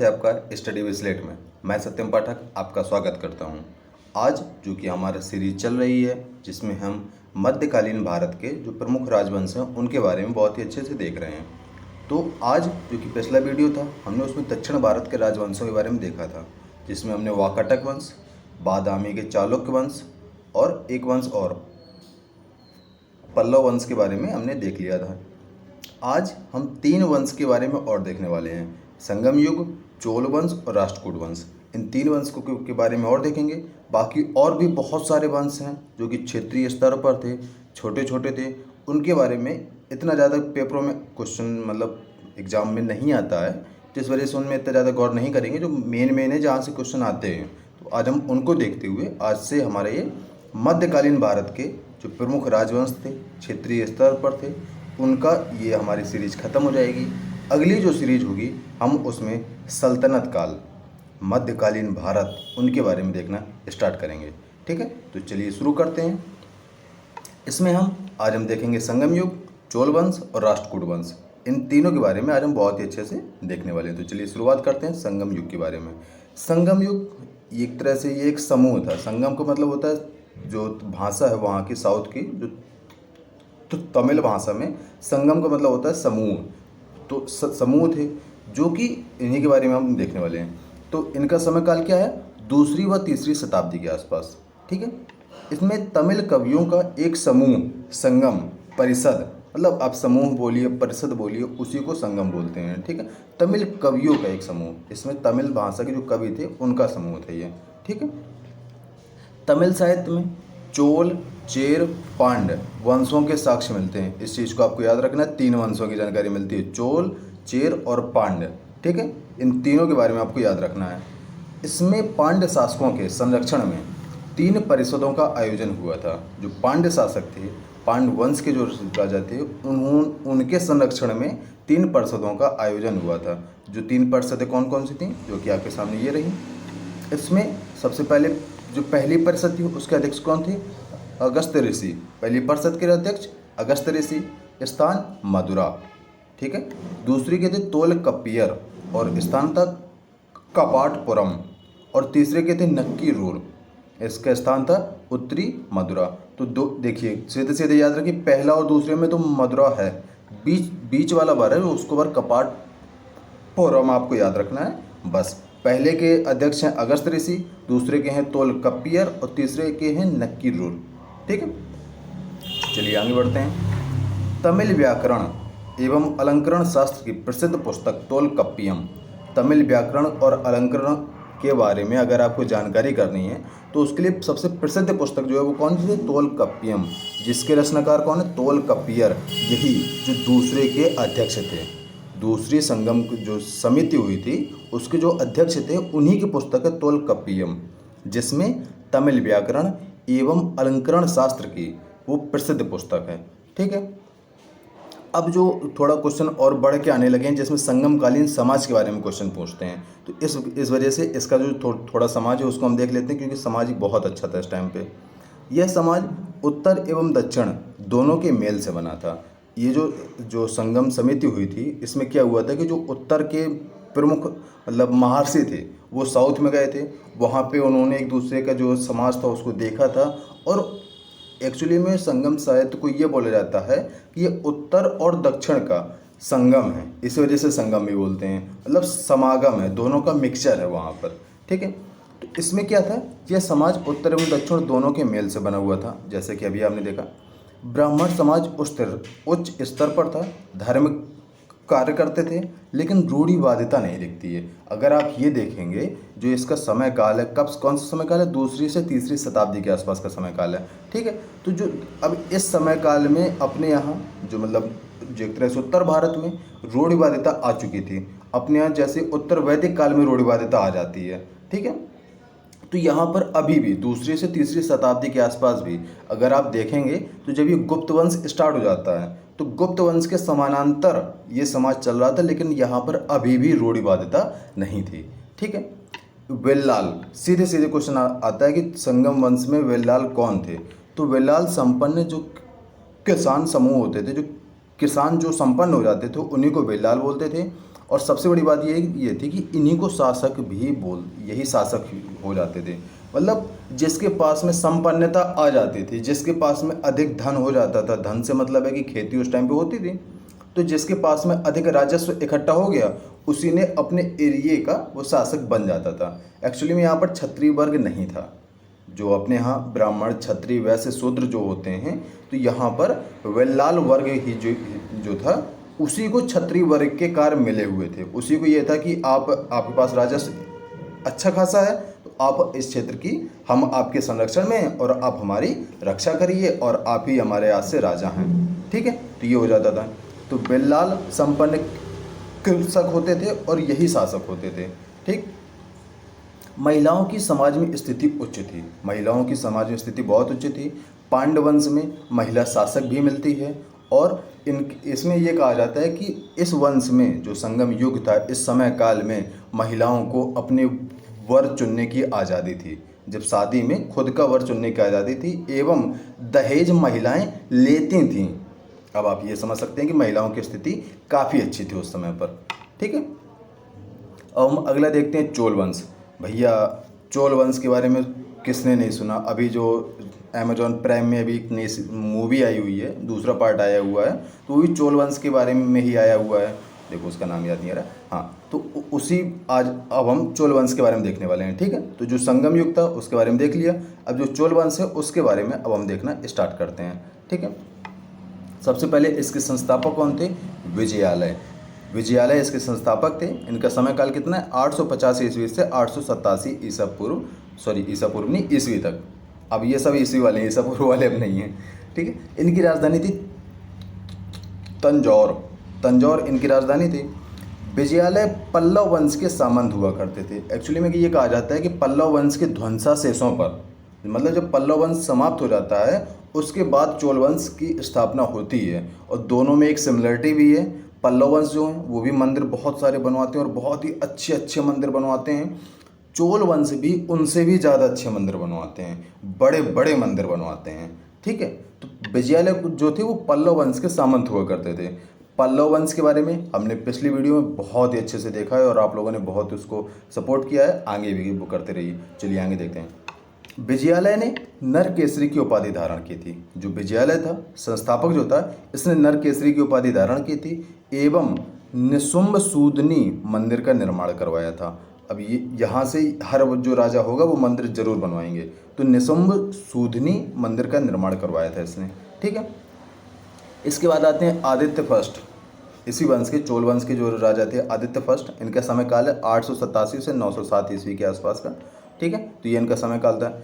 है आपका study with slate में। मैं सत्यम पाठक आपका स्वागत करता हूं। आज जो कि हमारा सीरीज चल रही है जिसमें हम मध्यकालीन भारत के जो प्रमुख राजवंश हैं उनके बारे में बहुत ही अच्छे से देख रहे हैं। तो आज जो कि पिछला वीडियो था हमने उसमें दक्षिण भारत के राजवंशों के बारे में देखा था, जिसमें हमने वाकाटक वंश, बादामी के चालुक्य वंश और एक वंश और पल्लव वंश के बारे में हमने देख लिया था। आज हम 3 वंश के बारे में और देखने वाले हैं, संगम युग, चोल वंश और राष्ट्रकूट वंश। इन 3 वंश के बारे में और देखेंगे। बाकी और भी बहुत सारे वंश हैं जो कि क्षेत्रीय स्तर पर थे, छोटे छोटे थे, उनके बारे में इतना ज़्यादा पेपरों में क्वेश्चन एग्जाम में नहीं आता है, तो इस वजह से उनमें इतना ज़्यादा गौर नहीं करेंगे। जो मेन है जहाँ से क्वेश्चन आते हैं, तो आज हम उनको देखते हुए आज से हमारे ये मध्यकालीन भारत के जो प्रमुख राजवंश थे, क्षेत्रीय स्तर पर थे, उनका ये हमारी सीरीज ख़त्म हो जाएगी। अगली जो सीरीज होगी हम उसमें सल्तनत काल, मध्यकालीन भारत, उनके बारे में देखना स्टार्ट करेंगे। ठीक है, तो चलिए शुरू करते हैं। इसमें आज हम देखेंगे संगम युग, चोल वंश और राष्ट्रकूट वंश। इन तीनों के बारे में आज हम बहुत ही अच्छे से देखने वाले हैं। तो चलिए शुरुआत करते हैं संगम युग के बारे में। संगम युग एक तरह से ये एक समूह था। संगम का मतलब होता है जो भाषा है वहाँ की, साउथ की, जो तो तमिल भाषा में संगम का मतलब होता है समूह। तो समूह थे जो कि इन्हीं के बारे में हम देखने वाले हैं। तो इनका समय काल क्या है? दूसरी व तीसरी शताब्दी के आसपास। ठीक है, इसमें तमिल कवियों का एक समूह, संगम परिषद, मतलब आप समूह बोलिए, परिषद बोलिए, उसी को संगम बोलते हैं। ठीक है, तमिल कवियों का एक समूह, इसमें तमिल भाषा के जो कवि थे उनका समूह था ये। ठीक है, तमिल साहित्य में चोल, चेर, पांड्य वंशों के साक्ष्य मिलते हैं। इस चीज़ को आपको याद रखना है, 3 वंशों की जानकारी मिलती है, चोल, चेर और पांड्य। ठीक है, इन तीनों के बारे में आपको याद रखना है। इसमें पांड्य शासकों के संरक्षण में 3 परिषदों का आयोजन हुआ था। जो पांड्य शासक थे, पांड्य वंश के जो राजा थे, उनके संरक्षण में 3 परिषदों का आयोजन हुआ था। जो 3 परिषदें कौन कौन सी थी, जो कि आपके सामने ये रही। इसमें सबसे पहले जो पहली परिषद थी उसके अध्यक्ष कौन थे? अगस्त ऋषि। पहली परिषद के अध्यक्ष अगस्त ऋषि, स्थान मदुरा। ठीक है, दूसरी के थे तोलकप्पियर और स्थान था कपाटपुरम, और तीसरे के थे नक्कीरूर, इसका स्थान था उत्तरी मदुरा। तो देखिए सीधे सीधे याद रखिए, पहला और दूसरे में तो मदुरा है, बीच वाला बार है उसको बार कपाटपुरम आपको याद रखना है बस। पहले के अध्यक्ष हैं अगस्त ऋषि, दूसरे के हैं तोलकप्पियर और तीसरे के हैं नक्कीरूर। ठीक है, चलिए आगे बढ़ते हैं। तमिल व्याकरण एवं अलंकरण शास्त्र की प्रसिद्ध पुस्तक तोलकप्पियम। तमिल व्याकरण और अलंकरण के बारे में अगर आपको जानकारी करनी है तो उसके लिए सबसे प्रसिद्ध पुस्तक जो है वो कौन सी है? तोलकप्पियम, जिसके रचनाकार कौन है? तोलकप्पियर, यही जो दूसरे के अध्यक्ष थे। दूसरी संगम जो समिति हुई थी उसके जो अध्यक्ष थे उन्हीं की पुस्तक है तोलकप्पियम, जिसमें तमिल व्याकरण एवं अलंकरण शास्त्र की वो प्रसिद्ध पुस्तक है। ठीक है, अब जो थोड़ा क्वेश्चन और बढ़ के आने लगे हैं जिसमें संगमकालीन समाज के बारे में क्वेश्चन पूछते हैं, तो इस वजह से इसका जो थोड़ा समाज है उसको हम देख लेते हैं, क्योंकि समाज ही बहुत अच्छा था इस टाइम पे। यह समाज उत्तर एवं दक्षिण दोनों के मेल से बना था। ये जो संगम समिति हुई थी, इसमें क्या हुआ था कि जो उत्तर के प्रमुख मतलब महर्षि थे वो साउथ में गए थे, वहाँ पे उन्होंने एक दूसरे का जो समाज था उसको देखा था। और एक्चुअली में संगम साहित्य को ये बोला जाता है कि ये उत्तर और दक्षिण का संगम है, इस वजह से संगम भी बोलते हैं, मतलब समागम है, दोनों का मिक्सचर है वहाँ पर। ठीक है, तो इसमें क्या था, यह समाज उत्तर एवं दक्षिण दोनों के मेल से बना हुआ था। जैसे कि अभी आपने देखा, ब्राह्मण समाज उच्च स्तर पर था, धार्मिक कार्य करते थे, लेकिन रूढ़िवादिता नहीं दिखती है। अगर आप ये देखेंगे जो इसका समय काल है, कौन सा समय काल है? दूसरी से तीसरी शताब्दी के आसपास का समय काल है। ठीक है, तो जो अब इस समय काल में अपने यहाँ जो जो एक तरह से उत्तर भारत में रूढ़िवादिता आ चुकी थी, अपने यहाँ जैसे उत्तर वैदिक काल में रूढ़िवादिता आ जाती है। ठीक है, तो यहाँ पर अभी भी दूसरी से तीसरी शताब्दी के आसपास भी अगर आप देखेंगे तो जब ये गुप्त वंश स्टार्ट हो जाता है तो गुप्त वंश के समानांतर ये समाज चल रहा था, लेकिन यहाँ पर अभी भी रूढ़िवादिता नहीं थी। ठीक है, वेल्लाल, सीधे सीधे क्वेश्चन आता है कि संगम वंश में वेल्लाल कौन थे? तो वेल्लाल संपन्न जो किसान समूह होते थे, जो किसान जो संपन्न हो जाते थे उन्हीं को वेल्लाल बोलते थे। और सबसे बड़ी बात ये थी कि इन्हीं को शासक भी यही शासक हो जाते थे। मतलब जिसके पास में संपन्नता आ जाती थी, जिसके पास में अधिक धन हो जाता था, धन से मतलब है कि खेती उस टाइम पे होती थी, तो जिसके पास में अधिक राजस्व इकट्ठा हो गया उसी ने अपने एरिए का वो शासक बन जाता था। एक्चुअली में यहाँ पर क्षत्रिय वर्ग नहीं था, जो अपने यहाँ ब्राह्मण क्षत्रिय वैसे शूद्र जो होते हैं, तो यहाँ पर वेल्लाल वर्ग ही जो था उसी को क्षत्रिय वर्ग के कार्य मिले हुए थे। उसी को ये था कि आपके पास राजस्व अच्छा खासा है तो आप इस क्षेत्र की हम आपके संरक्षण में हैं और आप हमारी रक्षा करिए और आप ही हमारे आज से राजा हैं। ठीक है, तो ये हो जाता था। तो वेल्लाल संपन्न कृषक होते थे और यही शासक होते थे। ठीक, महिलाओं की समाज में स्थिति उच्च थी, महिलाओं की समाज में स्थिति बहुत उच्च थी। पांड्य वंश में महिला शासक भी मिलती है और इसमें यह कहा जाता है कि इस वंश में जो संगम युग था, इस समय काल में महिलाओं को अपने वर चुनने की आज़ादी थी। जब शादी में खुद का वर चुनने की आज़ादी थी एवं दहेज महिलाएं लेती थीं। अब आप ये समझ सकते हैं कि महिलाओं की स्थिति काफ़ी अच्छी थी उस समय पर। ठीक है, अब हम अगला देखते हैं चोल वंश। भैया चोल वंश के बारे में किसने नहीं सुना? अभी जो अमेजॉन प्राइम में अभी एक नई मूवी आई हुई है, दूसरा पार्ट आया हुआ है, तो वो भी चोल वंश के बारे में ही आया हुआ है। देखो उसका नाम याद नहीं आ रहा। हाँ, तो उसी अब हम चोल वंश के बारे में देखने वाले हैं। ठीक है, तो जो संगम युग था उसके बारे में देख लिया, अब जो चोल वंश है उसके बारे में अब हम देखना स्टार्ट करते हैं। ठीक है, सबसे पहले इसके संस्थापक कौन थे? विजयालय। विजयालय इसके संस्थापक थे। इनका समय काल कितना है? 850 ईस्वी से 887 ईसा पूर्व नहीं, ईस्वी तक। अब ये सब ईस्वी वाले हैं, ईसा पूर्व वाले अब नहीं हैं। ठीक है, इनकी राजधानी थी तंजौर इनकी राजधानी थी। विजयालय पल्लव वंश के सामंत हुआ करते थे। एक्चुअली में ये कहा जाता है कि पल्लव वंश के ध्वंसावशेषों पर, मतलब जब पल्लव वंश समाप्त हो जाता है उसके बाद चोल वंश की स्थापना होती है, और दोनों में एक सिमिलरिटी भी है। पल्लव वंश जो हैं वो भी मंदिर बहुत सारे बनवाते हैं और बहुत ही अच्छे अच्छे मंदिर बनवाते हैं। चोल वंश भी उनसे भी ज़्यादा अच्छे मंदिर बनवाते हैं, बड़े बड़े मंदिर बनवाते हैं। ठीक है, तो विजयालय जो थे वो पल्लव वंश के सामंत हुआ करते थे। पल्लव वंश के बारे में हमने पिछली वीडियो में बहुत ही अच्छे से देखा है और आप लोगों ने बहुत उसको सपोर्ट किया है, आगे भी वो करते रहिए। चलिए आगे देखते हैं। विजयालय ने नरकेसरी की उपाधि धारण की थी। जो विजयालय था, संस्थापक जो था, इसने नरकेसरी की उपाधि धारण की थी एवं निशुंभ सूदनी मंदिर का निर्माण करवाया था। अब ये यहाँ से हर जो राजा होगा वो मंदिर जरूर बनवाएंगे, तो निशुंभ सूदनी मंदिर का निर्माण करवाया था इसने। ठीक है, इसके बाद आते हैं आदित्य फर्स्ट। इसी वंश के, चोल वंश के जो राजा थे आदित्य फर्स्ट, इनका समय काल है 887 से 907 ईस्वी के आसपास का। ठीक है, तो ये इनका समय काल था।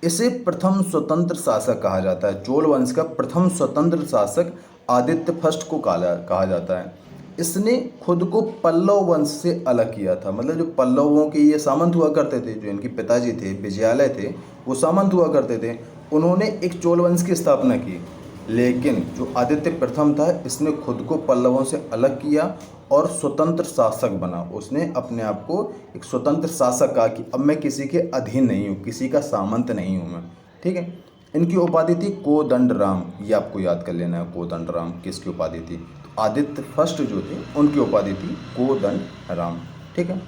इसे प्रथम स्वतंत्र शासक कहा जाता है। चोल वंश का प्रथम स्वतंत्र शासक आदित्य फर्स्ट को कहा जाता है। इसने खुद को पल्लव वंश से अलग किया था। मतलब जो पल्लवों के ये सामंत हुआ करते थे, जो इनके पिताजी थे विजयालय थे, वो सामंत हुआ करते थे, उन्होंने एक चोल वंश की स्थापना की। लेकिन जो आदित्य प्रथम था, इसने खुद को पल्लवों से अलग किया और स्वतंत्र शासक बना। उसने अपने आप को एक स्वतंत्र शासक कहा कि अब मैं किसी के अधीन नहीं हूँ, किसी का सामंत नहीं हूँ मैं। ठीक है, इनकी उपाधि थी कोदंड राम। ये आपको याद कर लेना है, कोदंड राम किसकी उपाधि थी? तो आदित्य फर्स्ट जो थे उनकी उपाधि थी कोदंड राम। ठीक है,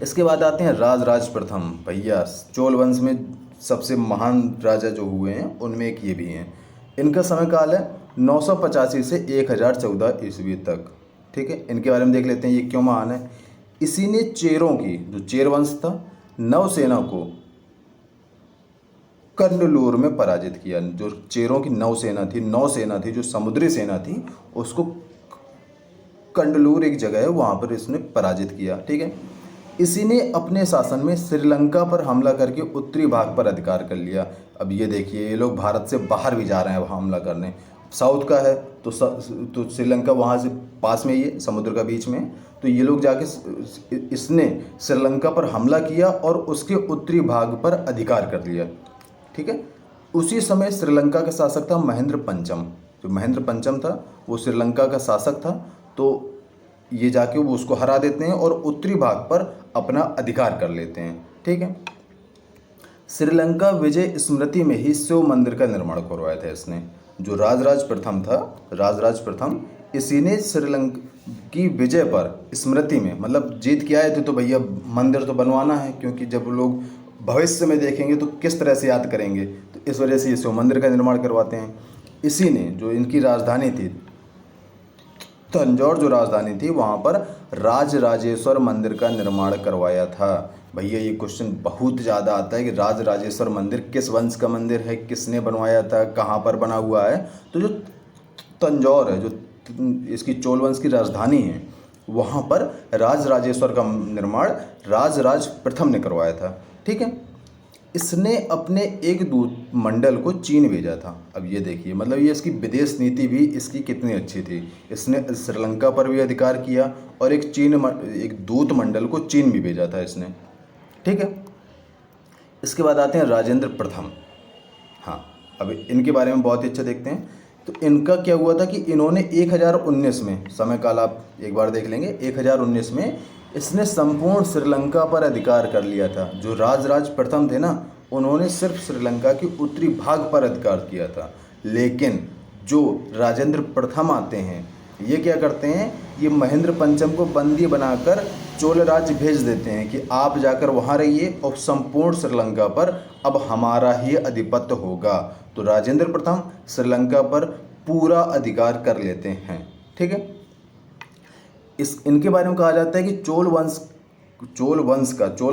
इसके बाद आते हैं राजराज प्रथम। भैया चोल वंश में सबसे महान राजा जो हुए हैं उनमें एक ये भी हैं। इनका समय काल है 985 से 1014 ईस्वी तक। ठीक है, इनके बारे में देख लेते हैं ये क्यों महान है। इसी ने चेरों की, जो चेर वंश था, नौसेना को कन्नलूर में पराजित किया। जो चेरों की नौसेना थी, जो समुद्री सेना थी, उसको कंडलूर एक जगह है वहाँ पर इसने पराजित किया। ठीक है, इसी ने अपने शासन में श्रीलंका पर हमला करके उत्तरी भाग पर अधिकार कर लिया। अब ये देखिए, ये लोग भारत से बाहर भी जा रहे हैं हमला करने। साउथ का है तो श्रीलंका वहाँ से पास में ही है, समुद्र का बीच में। तो ये लोग जाके इसने श्रीलंका पर हमला किया और उसके उत्तरी भाग पर अधिकार कर लिया। ठीक है, उसी समय श्रीलंका का शासक था महेंद्र पंचम। जो महेंद्र पंचम था वो श्रीलंका का शासक था। तो ये जाके वो उसको हरा देते हैं और उत्तरी भाग पर अपना अधिकार कर लेते हैं। ठीक है, श्रीलंका विजय स्मृति में ही शिव मंदिर का निर्माण करवाया था इसने। जो राजराज प्रथम था, राजराज प्रथम, इसी ने श्रीलंका की विजय पर स्मृति में, मतलब जीत के आए थे तो भैया मंदिर तो बनवाना है, क्योंकि जब लोग भविष्य में देखेंगे तो किस तरह से याद करेंगे, तो इस वजह से शिव मंदिर का निर्माण करवाते हैं। इसी ने जो इनकी राजधानी थी तंजौर, जो राजधानी थी वहाँ पर राजराजेश्वर मंदिर का निर्माण करवाया था। भैया ये क्वेश्चन बहुत ज़्यादा आता है कि राजराजेश्वर मंदिर किस वंश का मंदिर है, किसने बनवाया था, कहाँ पर बना हुआ है। तो जो तंजौर है, जो इसकी चोल वंश की राजधानी है, वहाँ पर राजराजेश्वर का निर्माण राजराज प्रथम ने करवाया था। ठीक है, इसने अपने एक दूत मंडल को चीन भेजा था। अब ये देखिए, मतलब ये इसकी विदेश नीति भी इसकी कितनी अच्छी थी। इसने श्रीलंका पर भी अधिकार किया और एक दूत मंडल को चीन भी भेजा था इसने। ठीक है, इसके बाद आते हैं राजेंद्र प्रथम। हाँ, अब इनके बारे में बहुत ही अच्छा देखते हैं। तो इनका क्या हुआ था कि इन्होंने 1019 में, समय काल आप एक बार देख लेंगे, 1019 में इसने संपूर्ण श्रीलंका पर अधिकार कर लिया था। जो राजराज प्रथम थे ना, उन्होंने सिर्फ श्रीलंका की उत्तरी भाग पर अधिकार किया था। लेकिन जो राजेंद्र प्रथम आते हैं, ये क्या करते हैं, ये महेंद्र पंचम को बंदी बनाकर चोल राज्य भेज देते हैं कि आप जाकर वहाँ रहिए और संपूर्ण श्रीलंका पर अब हमारा ही आधिपत्य होगा। तो राजेंद्र प्रथम श्रीलंका पर पूरा अधिकार कर लेते हैं। ठीक है, इनके बारे में कहा जाता है कि चोल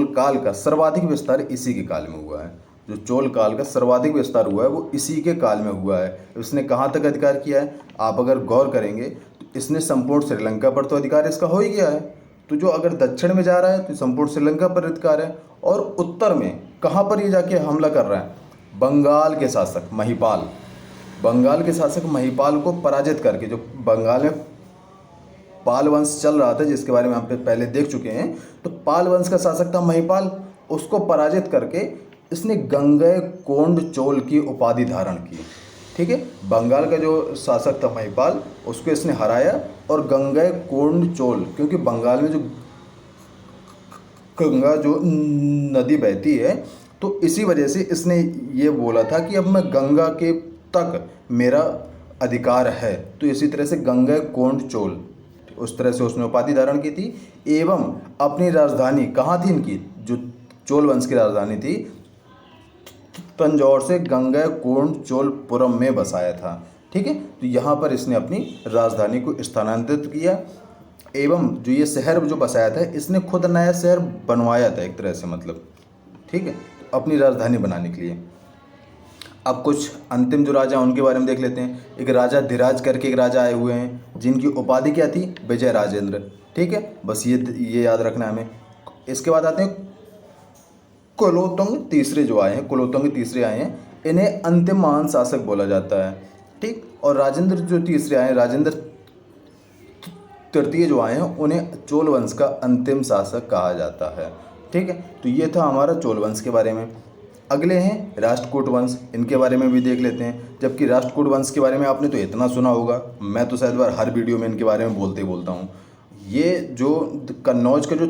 काल का सर्वाधिक विस्तार इसी के काल में हुआ है। जो चोल काल का सर्वाधिक विस्तार हुआ है वो इसी के काल में हुआ है। इसने कहाँ तक अधिकार किया है, आप अगर गौर करेंगे तो इसने संपूर्ण श्रीलंका पर तो अधिकार इसका हो ही गया है। तो जो अगर दक्षिण में जा रहा है तो संपूर्ण श्रीलंका पर अधिकार है, और उत्तर में कहाँ पर ये जाके हमला कर रहा है, बंगाल के शासक महिपाल को पराजित करके, जो बंगाल में पाल वंश चल रहा था जिसके बारे में हम पहले देख चुके हैं, तो पाल वंश का शासक था महिपाल, उसको पराजित करके इसने गंगैकोंड चोल की उपाधि धारण की। ठीक है, बंगाल का जो शासक था महिपाल, उसको इसने हराया और गंगैकोंड चोल, क्योंकि बंगाल में जो गंगा जो नदी बहती है, तो इसी वजह से इसने ये बोला था कि अब मैं गंगा के तक मेरा अधिकार है। तो इसी तरह से गंगैकोंड चोल, उस तरह से उसने उपाधि धारण की थी। एवं अपनी राजधानी कहाँ थी इनकी, जो चोल वंश की राजधानी थी, तंजौर से गंगैकोंड चोलपुरम में बसाया था। ठीक है, तो यहाँ पर इसने अपनी राजधानी को स्थानांतरित किया। एवं जो ये शहर जो बसाया था, इसने खुद नया शहर बनवाया था एक तरह से, मतलब ठीक है, अपनी राजधानी बनाने के लिए। अब कुछ अंतिम जो राजा उनके बारे में देख लेते हैं। एक राजा धीराज करके एक राजा आए हुए हैं, जिनकी उपाधि क्या थी, विजय राजेंद्र। ठीक है, बस ये याद रखना है हमें। इसके बाद आते हैं कुलोत्तुंग तीसरे जो आए हैं, कुलोत्तुंग तीसरे आए हैं, इन्हें अंतिम महान शासक बोला जाता है। ठीक, और राजेंद्र जो तीसरे आए हैं, राजेंद्र तृतीय जो आए हैं, उन्हें चोल वंश का अंतिम शासक कहा जाता है। ठीक है, तो ये था हमारा चोल वंश के बारे में। अगले हैं राष्ट्रकूट वंश, इनके बारे में भी देख लेते हैं। जबकि राष्ट्रकूट वंश के बारे में आपने तो इतना सुना होगा, मैं तो शायद बार हर वीडियो में इनके बारे में बोलता हूँ। ये जो कन्नौज का जो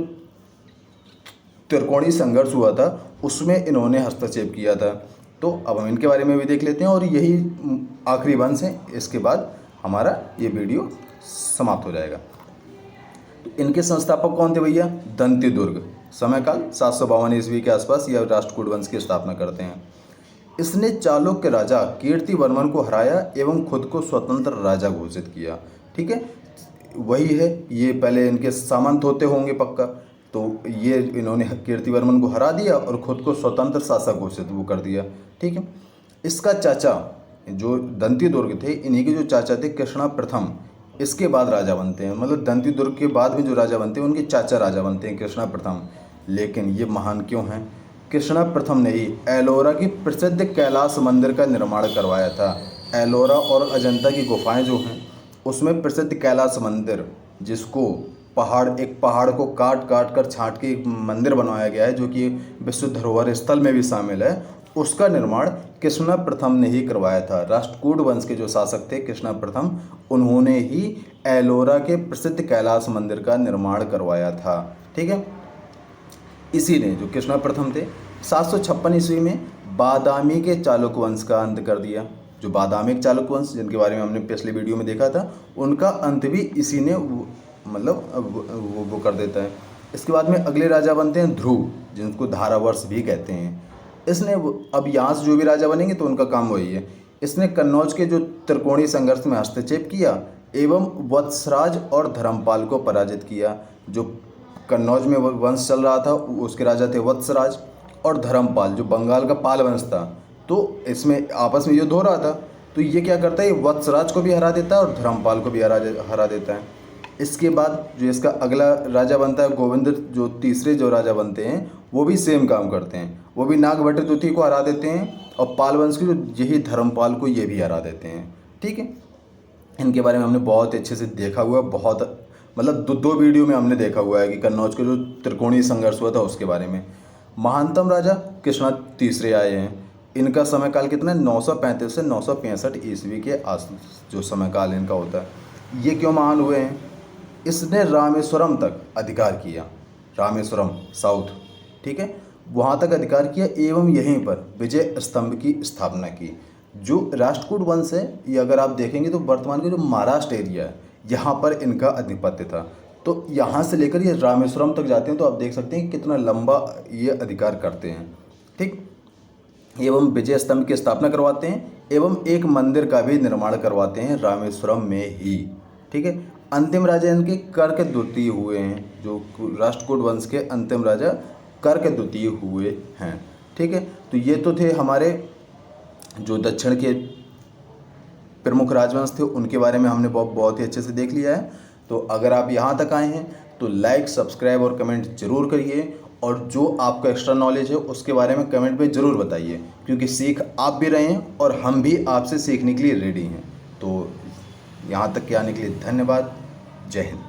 त्रिकोणीय संघर्ष हुआ था, उसमें इन्होंने हस्तक्षेप किया था। तो अब हम इनके बारे में भी देख लेते हैं, और यही आखिरी वंश है। इसके बाद हमारा ये वीडियो समाप्त हो जाएगा। तो इनके संस्थापक कौन थे भैया, दंती दुर्ग। समय काल 752 ईस्वी के आसपास यह राष्ट्रकूट वंश की स्थापना करते हैं। इसने चालुक्य राजा कीर्तिवर्मन को हराया एवं खुद को स्वतंत्र राजा घोषित किया। ठीक है, वही है, ये पहले इनके सामंत होते होंगे पक्का, तो ये इन्होंने कीर्तिवर्मन को हरा दिया और खुद को स्वतंत्र शासक घोषित वो कर दिया। ठीक है, इसका चाचा जो दंती दुर्ग थे, इन्हीं के जो चाचा थे कृष्णा प्रथम, इसके बाद राजा बनते हैं। मतलब दंती दुर्ग के बाद में जो राजा बनते हैं, उनके चाचा राजा बनते हैं, कृष्णा प्रथम। लेकिन ये महान क्यों हैं, कृष्णा प्रथम ने ही एलोरा की प्रसिद्ध कैलाश मंदिर का निर्माण करवाया था। एलोरा और अजंता की गुफाएं जो हैं, उसमें प्रसिद्ध कैलाश मंदिर, जिसको एक पहाड़ को काट कर छांट के एक मंदिर बनवाया गया है, जो कि विश्व धरोहर स्थल में भी शामिल है, उसका निर्माण कृष्णा प्रथम ने ही करवाया था। राष्ट्रकूट वंश के जो शासक थे कृष्णा प्रथम, उन्होंने ही एलोरा के प्रसिद्ध कैलाश मंदिर का निर्माण करवाया था। ठीक है, इसी ने जो कृष्णा प्रथम थे 756 ईस्वी में बादामी के चालुक्य वंश का अंत कर दिया। जो बादामिक चालुक्य वंश जिनके बारे में हमने पिछले वीडियो में देखा था, उनका अंत भी इसी ने वो कर देता है। इसके बाद में अगले राजा बनते हैं ध्रुव, जिनको धारावर्ष भी कहते हैं। इसने अब यहाँ से जो भी राजा बनेंगे तो उनका काम वही है। इसने कन्नौज के जो त्रिकोणीय संघर्ष में हस्तक्षेप किया एवं वत्सराज और धर्मपाल को पराजित किया। जो कन्नौज में वंश चल रहा था उसके राजा थे वत्सराज और धर्मपाल, जो बंगाल का पाल वंश था। तो इसमें आपस में युद्ध हो रहा था, तो ये क्या करता है, ये वत्सराज को भी हरा देता है और धर्मपाल को भी हरा देता है। इसके बाद जो इसका अगला राजा बनता है गोविंद, जो तीसरे जो राजा बनते हैं वो भी सेम काम करते हैं। वो भी नागभट्ट द्वितीय को हरा देते हैं और पाल वंश के जो यही धर्मपाल को ये भी हरा देते हैं। ठीक है, इनके बारे में हमने बहुत अच्छे से देखा हुआ है, बहुत मतलब दो वीडियो में हमने देखा हुआ है कि कन्नौज के जो त्रिकोणीय संघर्ष हुआ था उसके बारे में। महानतम राजा कृष्णा तीसरे आए हैं। इनका समय काल कितना है, 935 से 965 ईस्वी के आस जो समय काल इनका होता है। ये क्यों महान हुए हैं, इसने रामेश्वरम तक अधिकार किया, रामेश्वरम साउथ, ठीक है, वहाँ तक अधिकार किया एवं यहीं पर विजय स्तंभ की स्थापना की। जो राष्ट्रकूट वंश है ये अगर आप देखेंगे तो वर्तमान के जो महाराष्ट्र एरिया है यहाँ पर इनका आधिपत्य था। तो यहाँ से लेकर ये रामेश्वरम तक जाते हैं, तो आप देख सकते हैं कि कितना लंबा ये अधिकार करते हैं। ठीक, एवं विजय स्तंभ की स्थापना करवाते हैं एवं एक मंदिर का भी निर्माण करवाते हैं रामेश्वरम में ही। ठीक है, अंतिम राजा इनके कर्क द्वितीय हुए हैं। जो राष्ट्रकूट वंश के अंतिम राजा कर्क द्वितीय हुए हैं। ठीक है, तो ये तो थे हमारे जो दक्षिण के प्रमुख राजवंश थे, उनके बारे में हमने बहुत ही अच्छे से देख लिया है। तो अगर आप यहाँ तक आए हैं तो लाइक, सब्सक्राइब और कमेंट जरूर करिए, और जो आपका एक्स्ट्रा नॉलेज है उसके बारे में कमेंट में ज़रूर बताइए, क्योंकि सीख आप भी रहे हैं और हम भी आपसे सीखने के लिए रेडी हैं। तो यहाँ तक के आने के लिए धन्यवाद। जय हिंद।